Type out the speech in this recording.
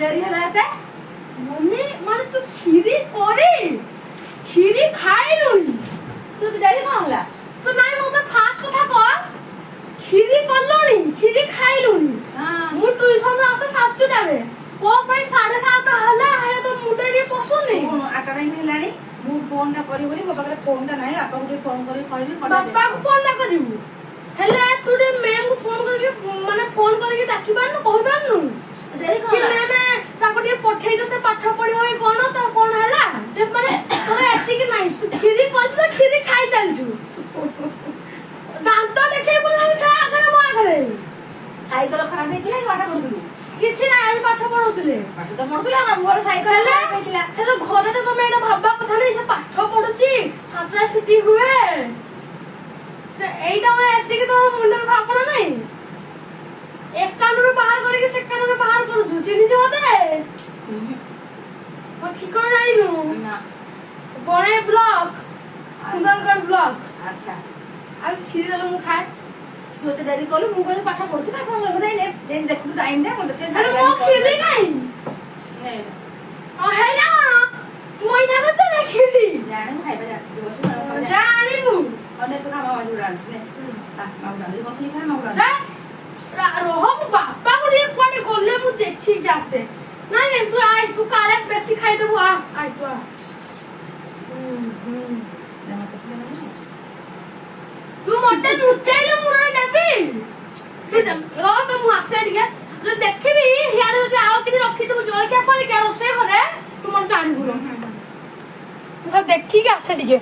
देरी है लाते मम्मी माने तू खीरी कोरी खीरी खाइलुनी तू तो देरी कौन होला तो नाइ मते फास्ट कथा कह खीरी करलोनी खीरी खाइलुनी हां मु ट्यूशन रे आसे 7 टारे को भाई 7:30 हला है तो मुंडे रे पसुनी आटा टाइम हेलानी मु फोन टा करी बोली मो पाखरे फोन टा नाही आपा को फोन करी कहबी बापा को फोन ना करिवु हेले तू रे मैम को फोन करके माने फोन करके डाकी बार न कहि बार नु देरी कि कौन मैम ताको टे पठेई दे से पाठ पढिबो ही कोन त कोन हला जे माने तोरे एति कि नाही तू खीरी करछ तो खीरी खाई चलछु दांत देखै बोला से आगरे मो आगरे साइकेल खराब हेतिला पाठ पढुलु किछि ना आई पाठ पढुतले पाठ तो पढुला हमर मोर साइकेल खराब हेतिला हेलो घरे तो तमे एटा भाबा कथा नै से पाठ पढुची सासरा छुट्टी हुए तो एटा माने एति कि तो मुंडर भापना नै एक कानून बाहर करके से कानून बाहर करू चिनी जो होते वो ठिकाना जाई नु ना बणे ब्लॉक सुंदरगढ़ ब्लॉक अच्छा आ खीर दलो मु खाए तू तो देरी कलु मु कहले पाठ पढुछु ना कोन बोले दे देखु टाइम टा बोले के अरे वो खीरी नहीं हे ओ है ना तू इना मत ना खीरी जाने मु खाइबा जा बस जानी नु अने तो काम वाली रान ने माउ रान बस नहीं खा माउ रान रोह मु बापा को ये कोडे गोले मु देखी जासे नहीं नहीं तू आई तू काले बेसी खाई देबो आ आई तू आ तू मोटे नुचाइले मुरा देबी रो तो मु आसे दिगे जो देखिबी हियारे जे आओ कि रखी तू जोल के पड़े के रोसे घरे तू मन जानी गुरो देखी के आसे दिगे